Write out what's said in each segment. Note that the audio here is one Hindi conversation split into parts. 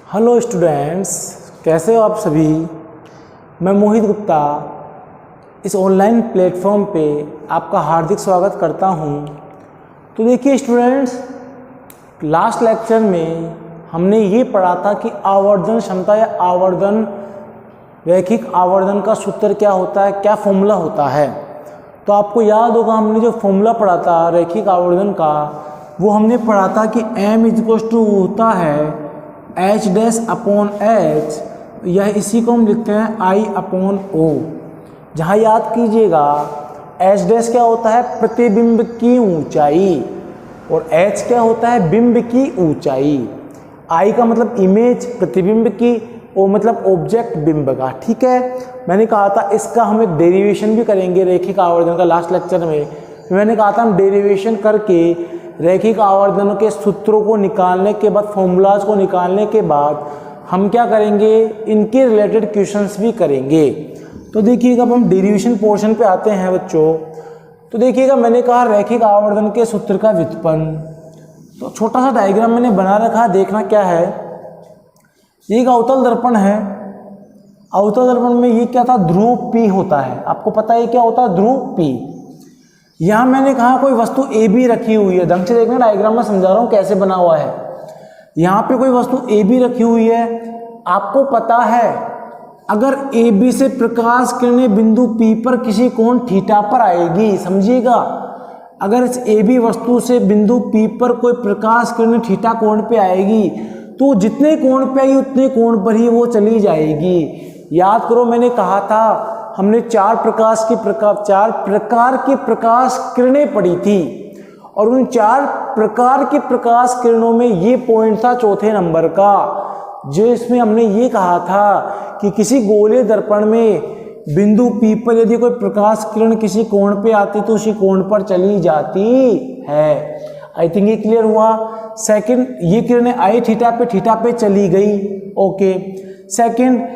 हेलो स्टूडेंट्स, कैसे हो आप सभी। मैं मोहित गुप्ता इस ऑनलाइन प्लेटफॉर्म पे आपका हार्दिक स्वागत करता हूं। तो देखिए स्टूडेंट्स, लास्ट लेक्चर में हमने ये पढ़ा था कि आवर्धन क्षमता या आवर्धन रैखिक आवर्धन का सूत्र क्या होता है, क्या फॉर्मूला होता है। तो आपको याद होगा हमने जो फॉर्मूला पढ़ा था रैखिक आवर्धन का, वो हमने पढ़ा था कि m इक्वल्स टू होता है एच डैश अपॉन एच, यह इसी को हम लिखते हैं आई अपॉन ओ। जहाँ याद कीजिएगा एच डैश क्या होता है, प्रतिबिंब की ऊंचाई, और एच क्या होता है, बिंब की ऊंचाई। आई का मतलब इमेज प्रतिबिंब की, ओ मतलब ऑब्जेक्ट बिंब का। ठीक है, मैंने कहा था इसका हम एक डेरिवेशन भी करेंगे रैखिक आवर्धन का लास्ट लेक्चर में। मैंने कहा था हम डेरिवेशन करके रैखिक आवर्धनों के सूत्रों को निकालने के बाद, फॉर्मूलाज को निकालने के बाद हम क्या करेंगे, इनके रिलेटेड क्वेश्चंस भी करेंगे। तो देखिएगा अब हम डेरिवेशन पोर्शन पे आते हैं बच्चों। तो देखिएगा मैंने कहा रैखिक आवर्धन के सूत्र का व्युत्पन्न। तो छोटा सा डायग्राम मैंने बना रखा है, देखना क्या है। ये एक अवतल दर्पण है। अवतल दर्पण में ये क्या था, ध्रुव P होता है। आपको पता है क्या होता है, ध्रुव P। यहाँ मैंने कहा कोई वस्तु ए बी रखी हुई है, ढंग से देखना, डायग्राम में समझा रहा हूँ कैसे बना हुआ है। यहाँ पे कोई वस्तु ए बी रखी हुई है। आपको पता है अगर ए बी से प्रकाश किरणें बिंदु पी पर किसी कोण थीटा पर आएगी, समझिएगा, अगर इस ए बी वस्तु से बिंदु पी पर कोई प्रकाश किरणें थीटा कोण पे आएगी तो जितने कोण पे आई उतने कोण पर ही वो चली जाएगी। याद करो मैंने कहा था हमने चार प्रकार की प्रकाश किरणें पढ़ी थी, और उन चार प्रकार की प्रकाश किरणों में ये पॉइंट था चौथे नंबर का, जो इसमें हमने ये कहा था कि किसी गोलीय दर्पण में बिंदु P पर यदि कोई प्रकाश किरण किसी कोण पे आती तो उसी कोण पर चली जाती है। आई थिंक ये क्लियर हुआ। सेकंड, ये किरणें आई थीटा पे चली गई। ओके। सेकंड,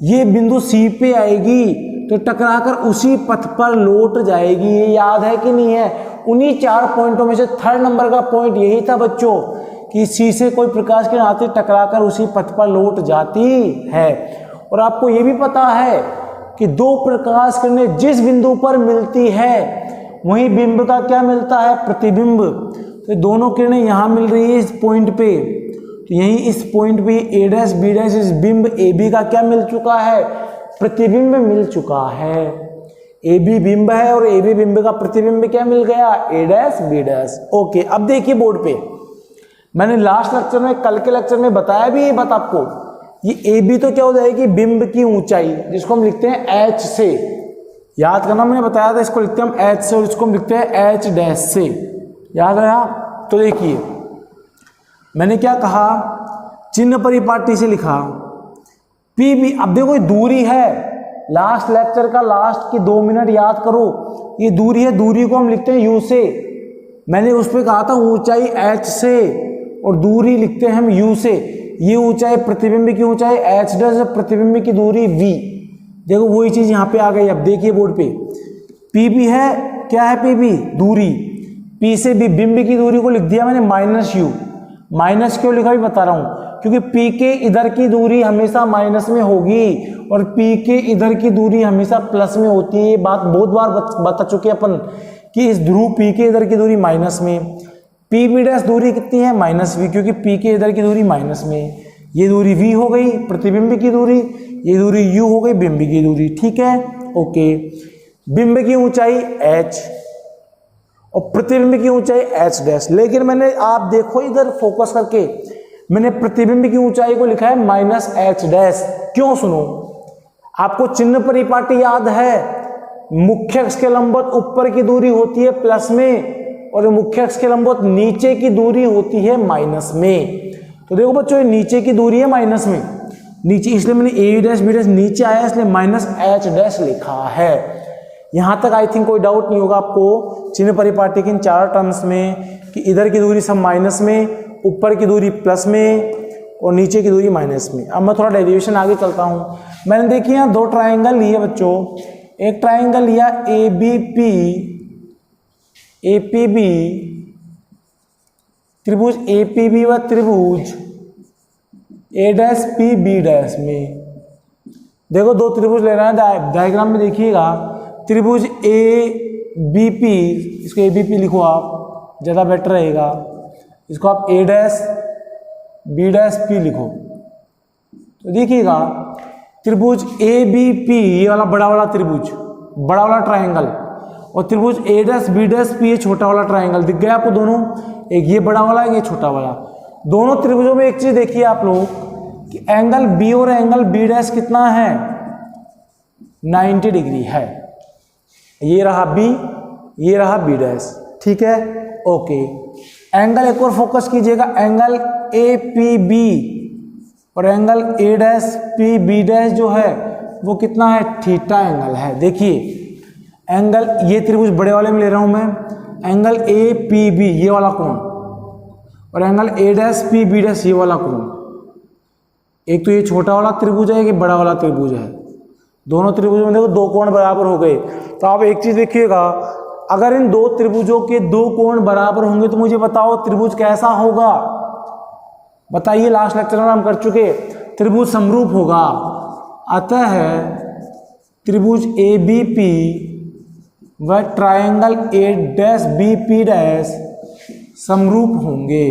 ये बिंदु C पे आएगी तो टकराकर उसी पथ पर लौट जाएगी। ये याद है कि नहीं है। उन्हीं चार पॉइंटों में से थर्ड नंबर का पॉइंट यही था बच्चों कि C से कोई प्रकाश किरण आती टकराकर उसी पथ पर लौट जाती है। और आपको ये भी पता है कि दो प्रकाश किरणें जिस बिंदु पर मिलती है वहीं बिंब का क्या मिलता है, प्रतिबिंब। तो दोनों किरणें यहाँ मिल रही है इस पॉइंट पे, तो यही इस पॉइंट पे ए डैश बी डैश इस बिंब ए बी का क्या मिल चुका है, प्रतिबिंब मिल चुका है। ए बी बिंब है और ए बी बिंब का प्रतिबिंब क्या मिल गया, ए डैश बी डैश। ओके, अब देखिए बोर्ड पे मैंने लास्ट लेक्चर में, कल के लेक्चर में बताया भी ये बात आपको। ये ए बी तो क्या हो जाएगी, बिंब की ऊंचाई, जिसको हम लिखते हैं एच से। याद करना, मैंने बताया था इसको लिखते हैं हम एच से और इसको हम लिखते हैं एच डैश से। याद आया। तो देखिए मैंने क्या कहा, चिन्ह परिपाटी से लिखा पी बी। अब देखो ये दूरी है, लास्ट लेक्चर का लास्ट की 2 मिनट याद करो, ये दूरी है, दूरी को हम लिखते हैं यू से। मैंने उस पर कहा था ऊंचाई एच से और दूरी लिखते हैं हम यू से। ये ऊंचाई प्रतिबिंब की ऊंचाई एच डैश, प्रतिबिंब की दूरी वी। देखो वही चीज यहाँ पे आ गई। अब देखिए बोर्ड पे पी बी है, क्या है पी बी, दूरी। पी से बी, बिंब की दूरी को लिख दिया मैंने माइनस यू। माइनस क्यों लिखा भी बता रहा हूं, क्योंकि P के इधर की दूरी हमेशा माइनस में होगी और P के इधर की दूरी हमेशा प्लस में होती है। ये बात बहुत बार बता चुके अपन कि इस ध्रुव P के इधर की दूरी माइनस में, पी बी डैश दूरी कितनी है, माइनस वी, क्योंकि P के इधर की दूरी माइनस में। ये दूरी V हो गई प्रतिबिंब की दूरी, ये दूरी U हो गई बिंब की दूरी। ठीक है, ओके। बिंब की ऊंचाई H और प्रतिबिंब की ऊंचाई एच डैश। लेकिन मैंने, आप देखो इधर फोकस करके, मैंने प्रतिबिंब की ऊंचाई को लिखा है माइनस एच डैश। क्यों, सुनो, आपको चिन्ह परिपाटी याद है, मुख्य अक्ष के लंबवत ऊपर की दूरी होती है प्लस में और मुख्य अक्ष के लंबवत नीचे की दूरी होती है माइनस में। तो देखो बच्चों ये नीचे की दूरी है माइनस में, नीचे, इसलिए मैंने ए डैश बी डैश नीचे आया इसलिए माइनस एच डैश लिखा है। यहां तक आई थिंक कोई डाउट नहीं होगा आपको चिन्ह परिपाटी के इन चार टर्म्स में कि इधर की दूरी सब माइनस में, ऊपर की दूरी प्लस में और नीचे की दूरी माइनस में। अब मैं थोड़ा डेरिवेशन आगे चलता हूं। मैंने देखिए यहाँ दो ट्राइंगल लिए बच्चों, एक ट्राइंगल लिया A B P, A P B, त्रिभुज ए पी बी व त्रिभुज A dash P B dash में। देखो दो त्रिभुज ले रहे हैं, डायग्राम में देखिएगा, त्रिभुज ए बी पी, इसको ए बी पी लिखो आप, ज़्यादा बेटर रहेगा। इसको आप ए डैश बी डैश पी लिखो। तो देखिएगा त्रिभुज ए बी पी, ये वाला बड़ा वाला त्रिभुज, बड़ा वाला ट्रायंगल, और त्रिभुज A dash B dash P, ये छोटा वाला ट्रायंगल। दिख गया आपको दोनों, एक ये बड़ा वाला, एक ये छोटा वाला। दोनों त्रिभुजों में एक चीज देखिए आप लोग कि एंगल बी और एंगल बी डैश कितना है, 90 डिग्री है। ये रहा बी, ये रहा बी डैश, ठीक है, ओके। एंगल एक और फोकस कीजिएगा, एंगल ए पी बी और angle A dash P B dash जो है वो कितना है, थीटा एंगल है। देखिए एंगल, ये त्रिभुज बड़े वाले में ले रहा हूं मैं, एंगल ए पी बी ये वाला कोण, और angle A dash P B dash ये वाला कोण। एक तो ये छोटा वाला त्रिभुज है, एक बड़ा वाला त्रिभुज है। दोनों त्रिभुजों में देखो दो कोण बराबर हो गए। तो आप एक चीज देखिएगा, अगर इन दो त्रिभुजों के दो कोण बराबर होंगे तो मुझे बताओ त्रिभुज कैसा होगा, बताइए। लास्ट लेक्चर में हम कर चुके, त्रिभुज समरूप होगा। अतः त्रिभुज ए बी पी व triangle A dash B P dash समरूप होंगे,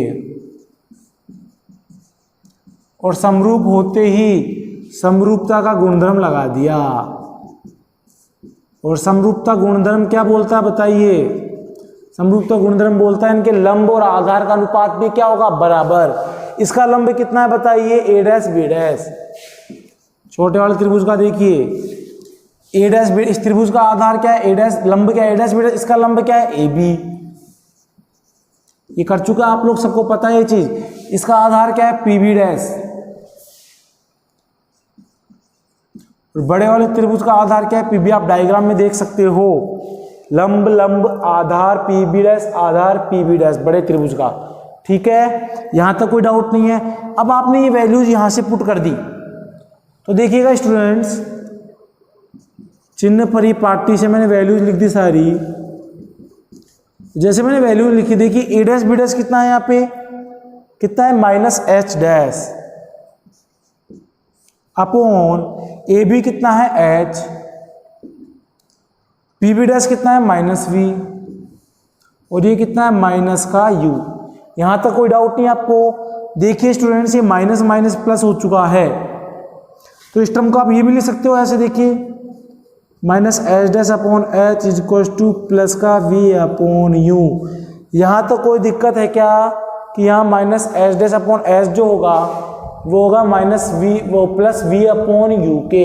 और समरूप होते ही समरूपता का गुणधर्म लगा दिया। और समरूपता गुणधर्म क्या बोलता है बताइए, समरूपता गुणधर्म बोलता है इनके लंब और आधार का अनुपात भी क्या होगा, बराबर। इसका लंब कितना है बताइए, ए डैश बी डैश। छोटे वाले त्रिभुज का देखिए ए डैश बी, इस त्रिभुज का आधार क्या है, ए डैश, लंब क्या है ए डैश बी डैश, इसका लंब क्या है, ए बी। ये कर चुका आप लोग, सबको पता है ये चीज। इसका आधार क्या है, पी बी डैश। बड़े वाले त्रिभुज का आधार क्या है, पी बी। आप डायग्राम में देख सकते हो, लंब लंब आधार पी बी डैश, आधार पी बी डैश, बड़े त्रिभुज का, ठीक है। यहां तक कोई डाउट नहीं है। अब आपने ये वैल्यूज यहां से पुट कर दी, तो देखिएगा स्टूडेंट्स, चिन्ह परिपाटी से मैंने वैल्यूज लिख दी सारी। जैसे मैंने वैल्यू लिखी, देखिए ए डैश बी डैश कितना है, यहाँ पे कितना है, minus H dash, upon A B कितना है, एच, पी बी डैश कितना है, माइनस वी, और ये कितना है, माइनस का यू। यहां तक कोई डाउट नहीं आपको। देखिए स्टूडेंट्स, ये माइनस माइनस प्लस हो चुका है, तो इस टर्म को आप ये भी लिख सकते हो ऐसे, देखिए minus H dash upon H is equal two plus का वी अपॉन यू। यहां तक कोई दिक्कत है क्या कि यहाँ minus H dash upon H जो होगा वो होगा माइनस वी, वो प्लस वी अपॉन यू के।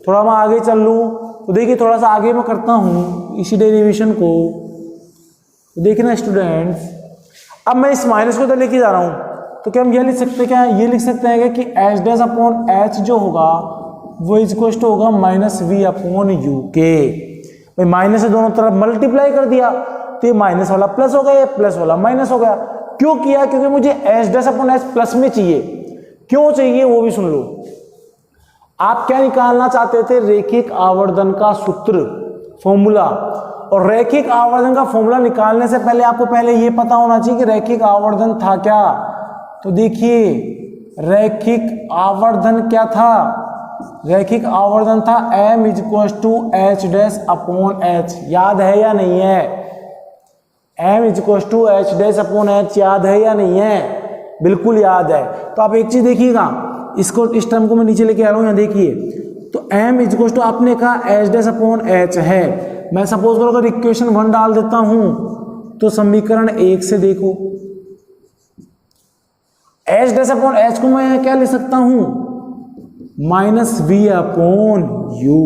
थोड़ा मैं आगे चल लूँ तो देखिए, थोड़ा सा आगे मैं करता हूँ इसी डेरिवेशन को, तो देखिए ना स्टूडेंट्स, अब मैं इस माइनस को तो लेके जा रहा हूँ, तो क्या हम ये लिख सकते हैं, क्या ये लिख सकते हैं कि एच डैश अपॉन एच जो होगा वो इज इक्वल टू होगा माइनस वी अपॉन यू के। भाई माइनस से दोनों तरफ मल्टीप्लाई कर दिया, तो ये माइनस वाला प्लस हो गया, ये प्लस वाला माइनस हो गया। क्यों किया, क्योंकि मुझे H dash upon H plus में चाहिए। क्यों चाहिए वो भी सुन लो। आप क्या निकालना चाहते थे, रेखिक आवर्धन का सूत्र, फॉर्मूला। और रैखिक आवर्धन का फॉर्मूला निकालने से पहले आपको पहले ये पता होना चाहिए कि रैखिक आवर्धन था क्या। तो देखिए रैखिक आवर्धन क्या था, रैखिक आवर्धन था m is equal to H dash upon H. याद है या नहीं है, m is equal to H dash upon H, याद है या नहीं है, बिल्कुल याद है। तो आप एक चीज देखिएगा, इसको, इस टर्म को मैं नीचे लेके आ रहा हूं, यहाँ देखिए, तो m इज इक्वल टू आपने कहा एच डैश अपॉन एच है। मैं सपोज करो अगर इक्वेशन 1 डाल देता हूं तो समीकरण 1 से देखो, एच डैश अपॉन एच को मैं क्या लिख सकता हूं, माइनस वी अपॉन यू।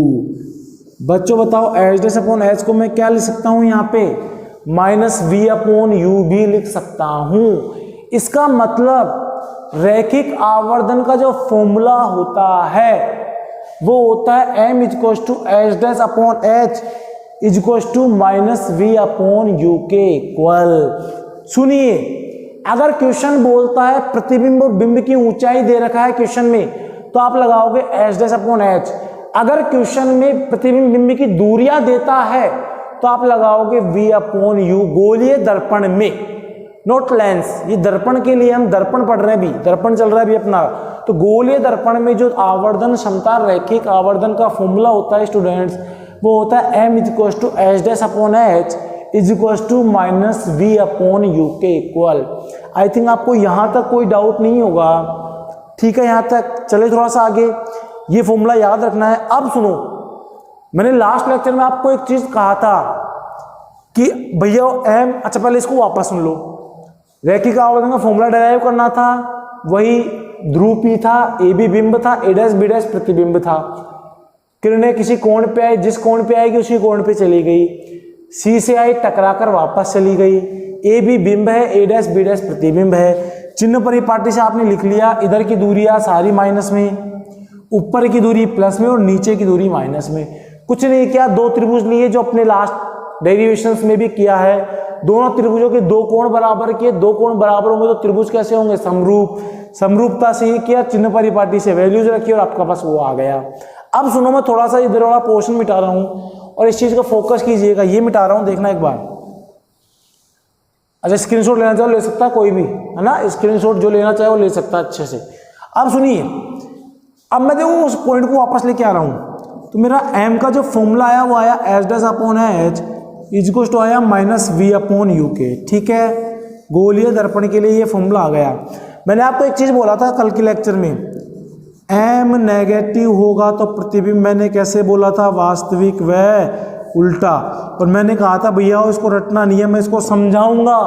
बच्चों बताओ एच डैश अपॉन एच को मैं क्या लिख सकता हूं, यहाँ पे माइनस वी अपॉन यू भी लिख सकता हूं। इसका मतलब रैखिक आवर्धन का जो फॉर्मूला होता है वो होता है m is equal to H dash upon H is equal to minus V upon U के इक्वल। सुनिए, अगर क्वेश्चन बोलता है प्रतिबिंब और बिंब की ऊंचाई दे रखा है क्वेश्चन में, तो आप लगाओगे एच डैश अपॉन एच। अगर क्वेश्चन में प्रतिबिंब बिंब की दूरियां देता है तो आप लगाओगे v अपॉन यू। गोलीय दर्पण में, नोट लेंस, ये दर्पण के लिए हम दर्पण पढ़ रहे हैं, अभी दर्पण चल रहा है अभी अपना, तो गोलीय दर्पण में जो आवर्धन क्षमता, रैखिक आवर्धन का फॉर्मूला होता है स्टूडेंट्स, वो होता है m = h' = -v/u के इक्वल। आई थिंक आपको यहां तक कोई डाउट नहीं होगा, ठीक है। यहां तक चले थोड़ा सा आगे, ये फॉर्मूला याद रखना है। अब सुनो, मैंने लास्ट लेक्चर में आपको एक चीज कहा था कि भैया m, अच्छा पहले इसको वापस सुन लो। रैखिक आवर्धन का फॉर्मूला डिराइव करना था, वही ध्रुव P था, AB बिंब था, A', B' प्रतिबिंब था। किरणें किसी कोण पे आई, जिस कोण पे आएगी उसी कोण पे चली गई। C से आई, टकराकर वापस चली गई। AB बिंब है, A', B' प्रतिबिंब है। चिन्ह परिपाटी से आपने लिख लिया, इधर की दूरियां सारी माइनस में, ऊपर की दूरी प्लस में और नीचे की दूरी माइनस में। कुछ नहीं किया, दो त्रिभुज लिए जो अपने लास्ट डेरिवेशंस में भी किया है। दोनों त्रिभुजों के दो कोण बराबर किए, दो कोण बराबर होंगे तो त्रिभुज कैसे होंगे? समरूप। समरूपता से ये किया, चिन्ह परिपाटी से वैल्यूज रखी और आपका पास वो आ गया। अब सुनो, मैं थोड़ा सा इधर वाला पोर्शन मिटा रहा हूं और इस चीज का फोकस कीजिएगा। ये मिटा रहा हूं, देखना एक बार। अच्छा, स्क्रीनशॉट लेना चाहे ले सकता है कोई भी, है ना। स्क्रीनशॉट जो लेना चाहे वो ले सकता है अच्छे से। अब सुनिए, अब मैं देखो उस पॉइंट को वापस लेके आ रहा हूं। तो मेरा m का जो फॉर्मूला आया वो आया h' = आया -v/u के, ठीक है। गोलीय दर्पण के लिए ये फॉर्मूला आ गया। मैंने आपको एक चीज बोला था कल के लेक्चर में, m नेगेटिव होगा तो प्रतिबिंब, मैंने कैसे बोला था? वास्तविक व उल्टा। और मैंने कहा था भैया इसको रटना नहीं है, मैं इसको समझाऊंगा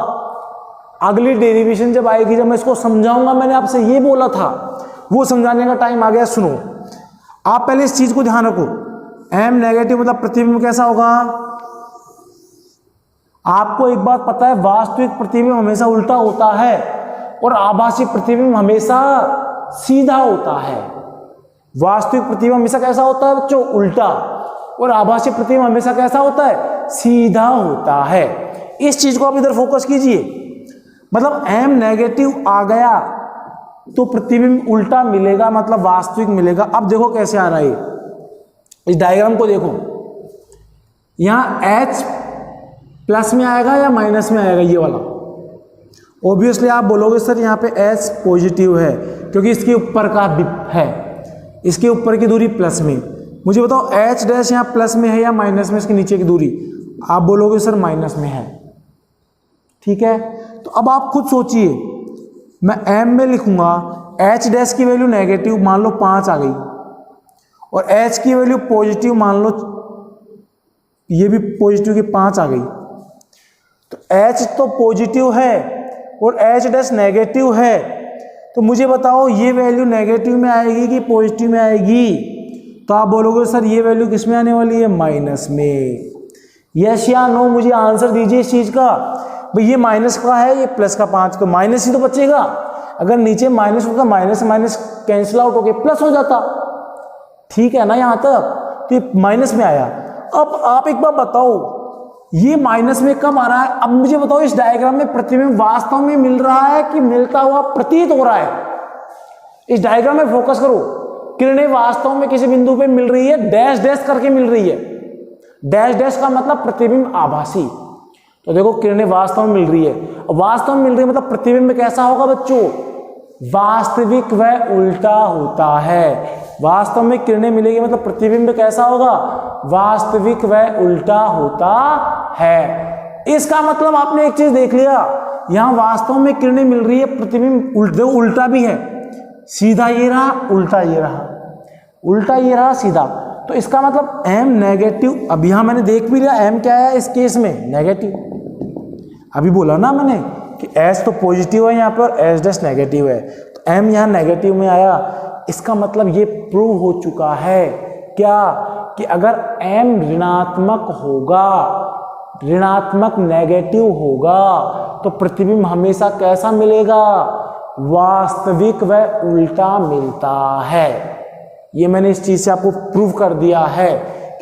अगली डेरिवेशन जब आएगी, जब मैं इसको समझाऊंगा। मैंने आपसे ये बोला था, वो समझाने का टाइम आ गया। सुनो, आप पहले इस चीज को ध्यान रखो। m नेगेटिव मतलब प्रतिबिंब कैसा होगा? आपको एक बात पता है, वास्तविक प्रतिबिंब हमेशा उल्टा होता है और आभासी प्रतिबिंब हमेशा सीधा होता है। वास्तविक प्रतिबिंब हमेशा कैसा होता है बच्चों? उल्टा। और आभासी प्रतिबिंब हमेशा कैसा होता है? सीधा होता है। इस चीज को आप इधर फोकस कीजिए। मतलब m नेगेटिव आ गया तो प्रतिबिंब उल्टा मिलेगा, मतलब वास्तविक मिलेगा। अब देखो कैसे आ रहा है, इस डायग्राम को देखो। यहां h प्लस में आएगा या माइनस में आएगा? ये वाला। ऑब्वियसली आप बोलोगे सर यहाँ पे h पॉजिटिव है क्योंकि इसके ऊपर का है, इसके ऊपर की दूरी प्लस में। मुझे बताओ h' यहाँ प्लस में है या माइनस में? इसके नीचे की दूरी आप बोलोगे सर माइनस में है, ठीक है। तो अब आप खुद सोचिए, मैं m में लिखूंगा, h' की वैल्यू नेगेटिव मान लो 5 आ गई और h की वैल्यू पॉजिटिव मान लो, ये भी पॉजिटिव की 5 आ गई। तो h तो पॉजिटिव है और h' नेगेटिव है। तो मुझे बताओ ये वैल्यू नेगेटिव में आएगी कि पॉजिटिव में आएगी? तो आप बोलोगे सर ये वैल्यू किस में आने वाली है? माइनस में। यस या नो, मुझे आंसर दीजिए इस चीज का। भाई ये माइनस का है, ये प्लस का 5, तो माइनस ही तो बचेगा। अगर नीचे माइनस होता, माइनस माइनस कैंसिल आउट होके प्लस हो जाता, ठीक है ना। यहां तक तो ये माइनस में आया। अब आप एक बार बताओ, ये माइनस में कब आ रहा है? अब मुझे बताओ, इस डायग्राम में प्रतिबिंब वास्तव में मिल रहा है कि मिलता हुआ प्रतीत हो रहा है? इस डायग्राम में फोकस करो। किरणें वास्तव में किसी बिंदु पे मिल रही है, डैश डैश करके मिल रही है। डैश डैश का मतलब प्रतिबिंब आभासी। तो देखो किरणें वास्तव में मिल रही है, वास्तव में मिल रही है मतलब प्रतिबिंब कैसा होगा बच्चों? वास्तविक व उल्टा होता है। वास्तव में किरणें मिलेगी मतलब प्रतिबिंब कैसा होगा? वास्तविक व उल्टा होता है। इसका मतलब आपने एक चीज देख लिया, यहां वास्तव में किरणें मिल रही है, प्रतिबिंब उल्टा भी है। सीधा ये रहा, उल्टा ये रहा, उल्टा ये रहा, सीधा। तो इसका मतलब m नेगेटिव। अब यहां मैंने देख भी लिया m क्या है इस केस में? नेगेटिव। अभी बोला ना मैंने कि s तो पॉजिटिव है यहाँ पर और h' नेगेटिव है, तो m यहाँ नेगेटिव में आया। इसका मतलब ये प्रूव हो चुका है क्या कि अगर m ऋणात्मक होगा, ऋणात्मक नेगेटिव होगा, तो प्रतिबिंब हमेशा कैसा मिलेगा? वास्तविक व उल्टा मिलता है। ये मैंने इस चीज से आपको प्रूव कर दिया है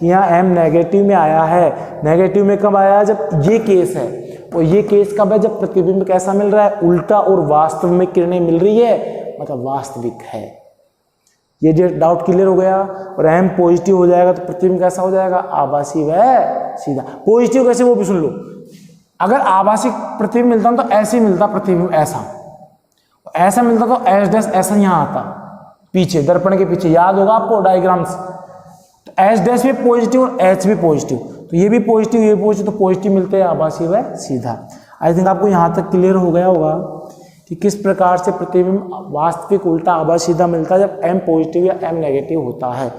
कि यहाँ m नेगेटिव में आया है। नेगेटिव में कब आया? जब ये केस है। और ये केस कब है? जब प्रतिबिंब कैसा मिल रहा है? उल्टा, और वास्तव में किरणें मिल रही है मतलब वास्तविक है। ये जो डाउट क्लियर हो गया। और m पॉजिटिव हो जाएगा तो प्रतिबिंब कैसा हो जाएगा? आभासी व सीधा। पॉजिटिव कैसे वो भी सुन लो। अगर आभासी प्रतिबिंब मिलता तो ऐसे ही मिलता प्रतिबिंब, ऐसा ऐसा मिलता तो h' ऐसा यहाँ आता, पीछे, दर्पण के पीछे, याद होगा आपको डायग्राम्स, एच डैश भी पॉजिटिव और एच भी पॉजिटिव, तो ये भी पॉजिटिव ये पॉजिटिव, तो पॉजिटिव मिलते हैं आभासी व सीधा। आई थिंक आपको यहाँ तक क्लियर हो गया होगा कि किस प्रकार से प्रतिबिंब वास्तविक उल्टा आभासी सीधा मिलता है जब m पॉजिटिव या m नेगेटिव होता है।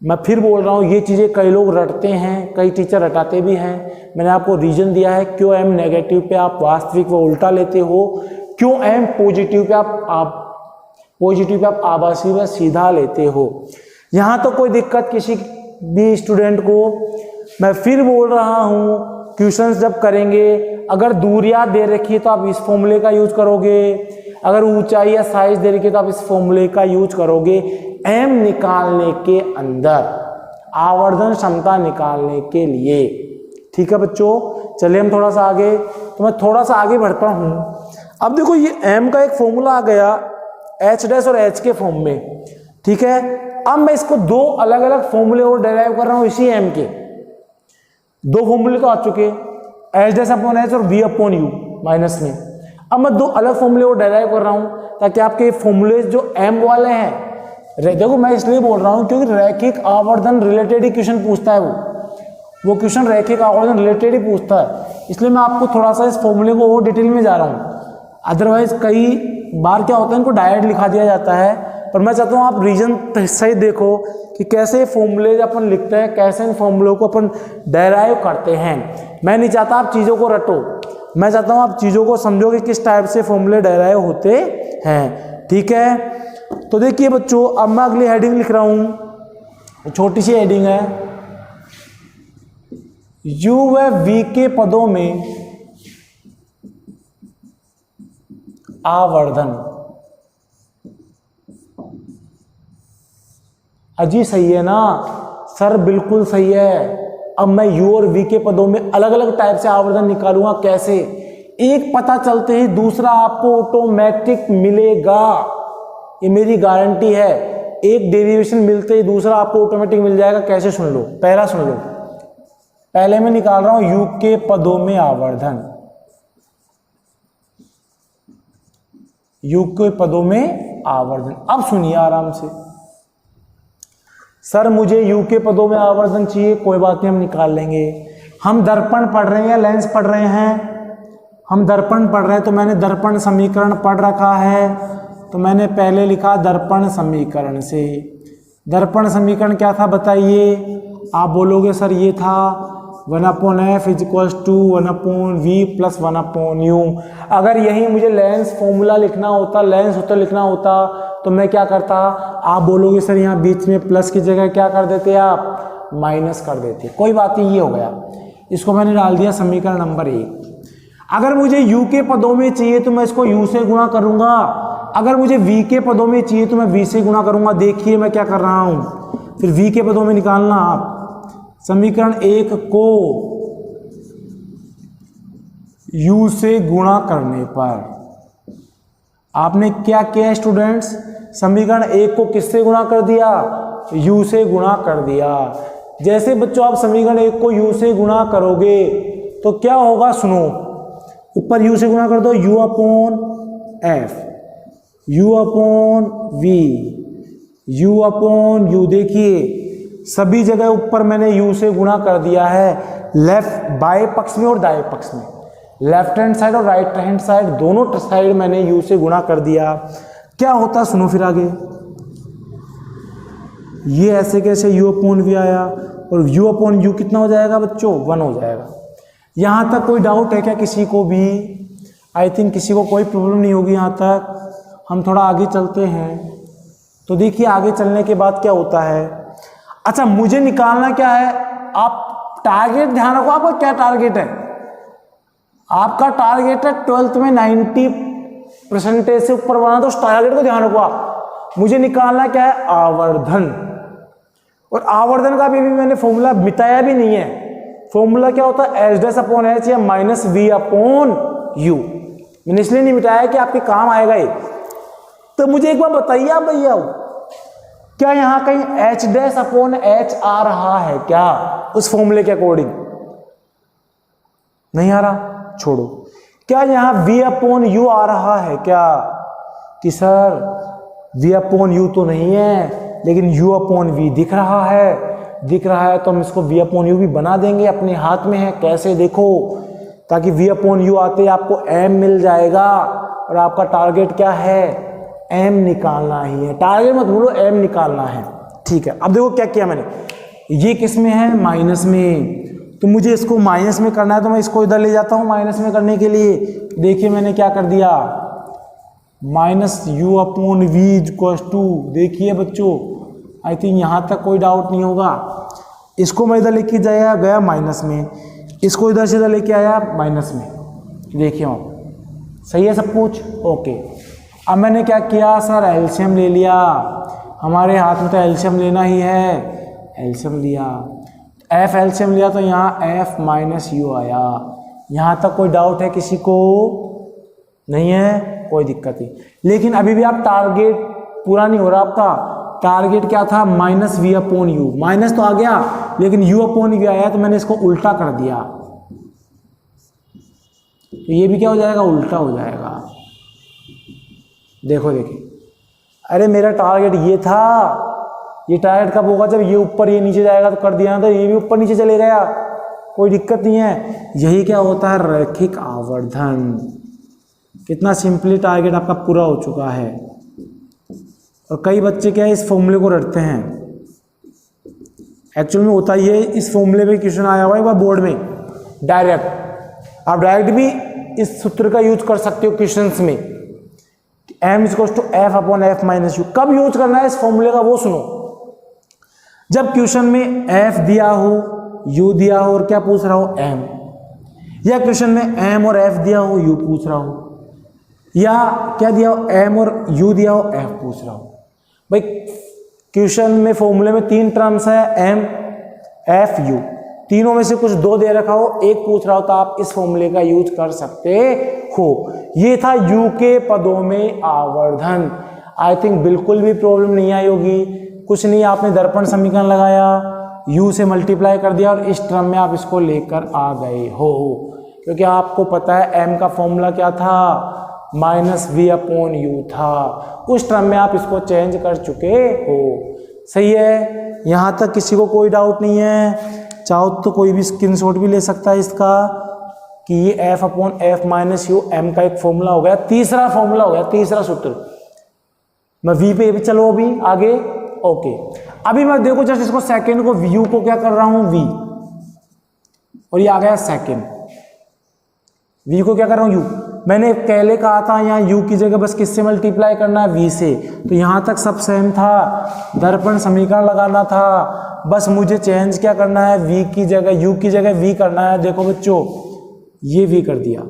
मैं फिर बोल रहा हूँ, ये चीज़ें कई लोग रटते हैं, कई टीचर रटाते भी हैं। मैंने आपको रीजन दिया है क्यों m नेगेटिव पे आप वास्तविक व उल्टा लेते हो, क्यों m पॉजिटिव पे आप आभासी व सीधा लेते हो। यहाँ तो कोई दिक्कत किसी भी स्टूडेंट को। मैं फिर बोल रहा हूँ, क्वेश्चंस जब करेंगे, अगर दूरियां दे रखी है तो आप इस फॉर्मूले का यूज करोगे, अगर ऊंचाई या साइज दे रखी है तो आप इस फॉर्मूले का यूज करोगे m निकालने के अंदर, आवर्धन क्षमता निकालने के लिए। ठीक है बच्चों, चलिए हम थोड़ा सा आगे, तो मैं थोड़ा सा आगे बढ़ता हूं। अब देखो ये m का एक फॉर्मूला आ गया h डैश और h के फॉर्म में, ठीक है। अब मैं इसको दो अलग अलग फॉर्मूले और डेराइव कर रहा हूं इसी m के। दो फॉर्मूले तो आ चुके, एच डैश अपॉन एच और v अपॉन यू माइनस में। अब मैं दो अलग फॉर्मूले को डेराइव कर रहा हूं ताकि आपके फॉर्मूले जो m वाले हैं, देखो मैं इसलिए बोल रहा हूं क्योंकि रैखिक आवर्धन रिलेटेड ही क्वेश्चन पूछता है, वो क्वेश्चन रैखिक आवर्धन रिलेटेड ही पूछता है, इसलिए मैं आपको थोड़ा सा इस फॉर्मूले को और डिटेल में जा रहा हूँ। अदरवाइज कई बार क्या होता है, इनको डायरेक्ट लिखा दिया जाता है, पर मैं चाहता हूँ आप रीजन सही देखो कि कैसे फॉर्मूले अपन लिखते हैं, कैसे इन फॉर्मूलों को अपन डेराइव करते हैं। मैं नहीं चाहता आप चीज़ों को रटो, मैं चाहता हूँ आप चीज़ों को समझो कि किस टाइप से फॉर्मूले डेराइव होते हैं। ठीक है, तो देखिए बच्चों, अब मैं अगली हेडिंग लिख रहा हूँ, छोटी सी हेडिंग है, u व v के पदों में आवर्धन। अजी सही है ना सर, बिल्कुल सही है। अब मैं u और v के पदों में अलग अलग टाइप से आवर्धन निकालूंगा, कैसे? एक पता चलते ही दूसरा आपको ऑटोमेटिक मिलेगा, ये मेरी गारंटी है। एक डेरिवेशन मिलते ही दूसरा आपको ऑटोमेटिक मिल जाएगा। कैसे? सुन लो, पहला सुन लो। पहले मैं निकाल रहा हूं u के पदों में आवर्धन, u के पदों में आवर्धन। अब सुनिए आराम से, सर मुझे u के पदों में आवर्धन चाहिए, कोई बात नहीं, हम निकाल लेंगे। हम दर्पण पढ़ रहे हैं या लेंस पढ़ रहे हैं? हम दर्पण पढ़ रहे हैं, तो मैंने दर्पण समीकरण पढ़ रखा है, तो मैंने पहले लिखा दर्पण समीकरण से। दर्पण समीकरण क्या था बताइए? आप बोलोगे सर ये था 1/f = 1/v + 1/u। अगर यही मुझे लेंस फॉर्मूला लिखना होता, लेंस सूत्र लिखना होता, तो मैं क्या करता? आप बोलोगे सर यहाँ बीच में प्लस की जगह क्या कर देते आप? माइनस कर देते। कोई बात नहीं, ये हो गया, इसको मैंने डाल दिया समीकरण नंबर 1। अगर मुझे u के पदों में चाहिए तो मैं इसको u से गुणा करूंगा, अगर मुझे v के पदों में चाहिए तो मैं v से गुणा करूंगा। देखिए मैं क्या कर रहा हूं, फिर v के पदों में निकालना आप। समीकरण 1 को u से गुणा करने पर आपने क्या किया स्टूडेंट्स? समीकरण 1 को किससे गुणा कर दिया? u से गुणा कर दिया। जैसे बच्चों आप समीकरण 1 को u से गुणा करोगे तो क्या होगा? सुनो, ऊपर u से गुणा कर दो, u/f, u/v, u/u। देखिए सभी जगह ऊपर मैंने u से गुणा कर दिया है, लेफ्ट बाएं पक्ष में और दाएं पक्ष में, लेफ्ट हैंड साइड और राइट हैंड साइड, दोनों साइड मैंने u से गुणा कर दिया। क्या होता? सुनो फिर आगे, ये ऐसे कैसे u/v आया, और u/u कितना हो जाएगा बच्चों? 1 हो जाएगा। यहाँ तक कोई डाउट है क्या किसी को भी? आई थिंक किसी को कोई प्रॉब्लम नहीं होगी यहाँ तक। हम थोड़ा आगे चलते हैं, तो देखिए आगे चलने के बाद क्या होता है। अच्छा, मुझे निकालना क्या है? आप टारगेट ध्यान रखो, आपका क्या टारगेट है? आपका टारगेट है 12th में 90% से ऊपर बनाना, तो उस टारगेट को ध्यान रखो आप। मुझे निकालना क्या है? आवर्धन। और आवर्धन का भी मैंने फॉर्मूला मिटाया भी नहीं है। फॉर्मूला क्या होता है? h' या -v/u। मैंने इसलिए नहीं मिटाया कि आपके काम आएगा ये। तो मुझे एक बार बताइए आप भैया, क्या यहाँ कहीं h' आ रहा है क्या उस फॉर्मूले के अकॉर्डिंग? नहीं आ रहा, छोड़ो। क्या यहाँ v/u आ रहा है क्या? कि सर v अपॉन यू तो नहीं है, लेकिन u अपॉन v दिख रहा है तो हम इसको v अपॉन यू भी बना देंगे, अपने हाथ में है। कैसे, देखो, ताकि v अपॉन यू आते आपको m मिल जाएगा और आपका टारगेट क्या है, m निकालना ही है। टारगेट मत बोलो, m निकालना है। ठीक है, अब देखो क्या किया मैंने, ये किस में है, माइनस में, तो मुझे इसको माइनस में करना है तो मैं इसको इधर ले जाता हूं माइनस में करने के लिए। देखिए मैंने क्या कर दिया, minus U upon V equals to, देखिए बच्चों, आई थिंक यहां तक कोई डाउट नहीं होगा। इसको मैं इधर लेके जाया गया माइनस में, इसको इधर से इधर लेके आया माइनस में, देखिए सही है सब कुछ, ओके। अब मैंने क्या किया सर, एलसीएम ले लिया, हमारे हाथ में तो एलसीएम लेना ही है, एलसीएम लिया, एफ एलसीएम लिया तो यहाँ एफ माइनस यू आया। यहाँ तक कोई डाउट है किसी को, नहीं है, कोई दिक्कत नहीं। लेकिन अभी भी आप टारगेट पूरा नहीं हो रहा आपका, टारगेट क्या था, minus V upon U, minus तो आ गया लेकिन यू अपॉन वी आया तो मैंने इसको उल्टा कर दिया, तो ये भी क्या हो जाएगा, उल्टा हो जाएगा। देखो देखिए, अरे मेरा टारगेट ये था, ये टारगेट कब होगा, जब ये ऊपर ये नीचे जाएगा, तो कर दिया ना, तो ये भी ऊपर नीचे चले गया, कोई दिक्कत नहीं है। यही क्या होता है, रैखिक आवर्धन। कितना सिंपली टारगेट आपका पूरा हो चुका है। और कई बच्चे क्या है, इस फॉर्मूले को रटते हैं, एक्चुअल में होता ये, इस फॉर्मूले पे क्वेश्चन आया हुआ है वह बोर्ड में डायरेक्ट, आप डायरेक्ट भी इस सूत्र का यूज कर सकते हो क्वेश्चंस में, m equals to F upon F minus U. कब यूज करना है इस फॉर्मूले का वो सुनो, जब क्वेश्चन में f दिया हो, u दिया हो और क्या पूछ रहा हो, m, या क्वेश्चन में m और f दिया हो, u पूछ रहा हो, या क्या दिया हो, m और u दिया हो, f पूछ रहा हो। भाई क्वेश्चन में फॉर्मूले में 3 टर्म्स है, m f u, तीनों में से कुछ 2 दे रखा हो, एक पूछ रहा हो, तो आप इस फॉर्मूले का यूज कर सकते हो। ये था u के पदों में आवर्धन। आई थिंक बिल्कुल भी प्रॉब्लम नहीं आई होगी, कुछ नहीं, आपने दर्पण समीकरण लगाया, u से मल्टीप्लाई कर दिया और इस टर्म में आप इसको लेकर आ गए हो, क्योंकि आपको पता है m का फॉर्मूला क्या था, माइनस वी अपॉन यू था, उस टर्म में आप इसको चेंज कर चुके हो। सही है, यहां तक किसी को कोई डाउट नहीं है। चाहो तो कोई भी स्क्रीनशॉट भी ले सकता है इसका, कि ये F upon F minus U M का एक फॉर्मूला हो गया, तीसरा फॉर्मूला हो गया, तीसरा सूत्र। मैं वी पे भी चलो अभी आगे, ओके। अभी मैं देखो जस्ट इसको सेकंड को यू को क्या कर रहा हूं, वी, और ये आ गया सेकंड, वी को क्या कर रहा हूं, यू। मैंने पहले कहा था यहाँ u की जगह बस किससे मल्टीप्लाई करना है, v से, तो यहाँ तक सब सेम था, दर्पण समीकरण लगाना था, बस मुझे चेंज क्या करना है, v की जगह u की जगह v करना है। देखो बच्चों, ये v कर दिया,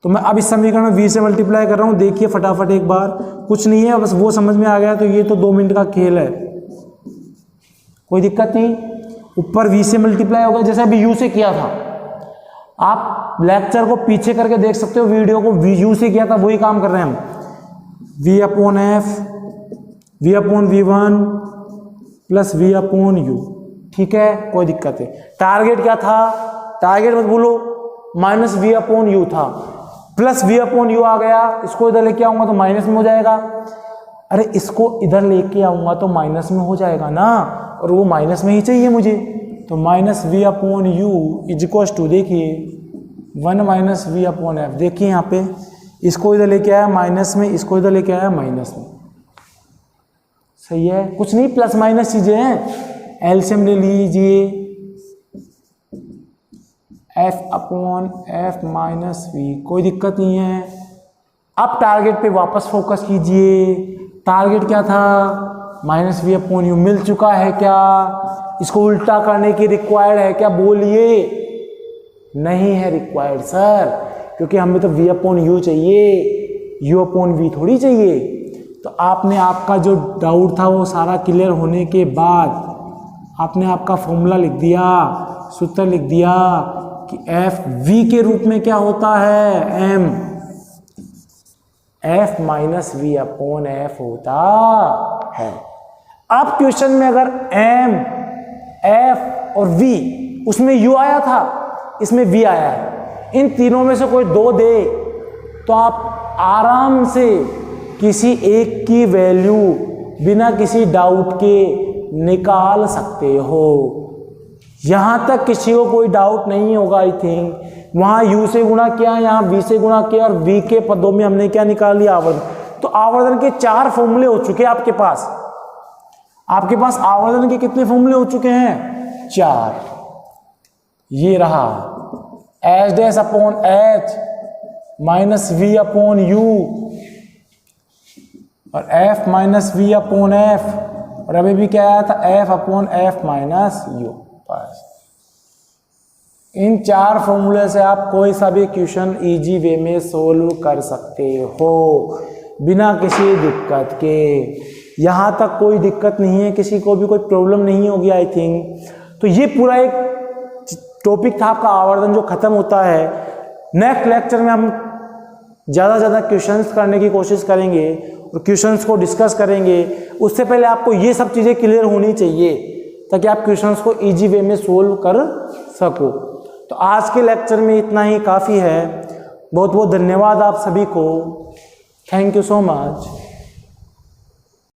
तो मैं अब इस समीकरण में v से मल्टीप्लाई कर रहा हूँ। देखिए फटाफट एक बार, कुछ नहीं है, बस वो समझ में आ गया तो ये तो 2 मिनट का खेल है, कोई दिक्कत नहीं। ऊपर v से मल्टीप्लाई हो गया, जैसे अभी u से किया था, आप लेक्चर को पीछे करके देख सकते हो, वीडियो को यू से किया था, वही काम कर रहे हैं हम। v upon F, v upon v1 plus v upon you, ठीक है, कोई दिक्कत है। टारगेट क्या था, टारगेट मत बोलो, माइनस v अपॉन यू था, प्लस v अपॉन यू आ गया, इसको इधर लेके आऊंगा तो माइनस में हो जाएगा। अरे इसको इधर लेके आऊंगा तो माइनस में हो जाएगा ना, और वो माइनस में ही चाहिए मुझे, तो minus V upon U is equals to, देखिए 1 माइनस वी अपॉन एफ। देखिए यहाँ पे इसको इधर लेके आया माइनस में, इसको इधर लेके आया माइनस में, सही है, कुछ नहीं, प्लस माइनस चीजें हैं। एलसीएम ले लीजिए, F upon F minus V, कोई दिक्कत नहीं है। अब टारगेट पे वापस फोकस कीजिए, टारगेट क्या था, माइनस वी अपॉन यू मिल चुका है क्या, इसको उल्टा करने की रिक्वायर्ड है क्या, बोलिए। नहीं है रिक्वायर्ड सर, क्योंकि हमें तो v अपॉन यू चाहिए, u अपॉन वी थोड़ी चाहिए। तो आपने आपका जो डाउट था वो सारा क्लियर होने के बाद आपने आपका फॉर्मूला लिख दिया, सूत्र लिख दिया कि एफ v के रूप में क्या होता है, m f minus V upon F होता है। अब क्वेश्चन में अगर m f और v, उसमें u आया था, इसमें v आया है, इन तीनों में से कोई 2 दे तो आप आराम से किसी एक की वैल्यू बिना किसी डाउट के निकाल सकते हो। यहाँ तक किसी को कोई डाउट नहीं होगा आई थिंक। वहाँ u से गुणा किया, यहाँ v से गुणा किया और v के पदों में हमने क्या निकाल लिया, आवर्धन। तो आवर्धन के 4 फॉर्मूले हो चुके हैं आपके पास। आपके पास आवर्धन के कितने फॉर्मूले हो चुके हैं? 4। ये रहा H dash upon H minus V upon U और F minus V upon F, और अभी भी क्या आया था? F upon F minus U. बस इन 4 फॉर्मूले से आप कोई सा भी क्वेश्चन इजी वे में सोल्व कर सकते हो बिना किसी दिक्कत के। यहाँ तक कोई दिक्कत नहीं है, किसी को भी कोई प्रॉब्लम नहीं होगी आई थिंक। तो ये पूरा एक टॉपिक था आपका आवर्धन जो खत्म होता है। नेक्स्ट लेक्चर में हम ज़्यादा से ज़्यादा क्वेश्चंस करने की कोशिश करेंगे और क्वेश्चंस को डिस्कस करेंगे। उससे पहले आपको ये सब चीज़ें क्लियर होनी चाहिए ताकि आप क्वेश्चंस को इजी वे में सोल्व कर सको। तो आज के लेक्चर में इतना ही काफ़ी है। बहुत बहुत धन्यवाद आप सभी को। Thank you so much.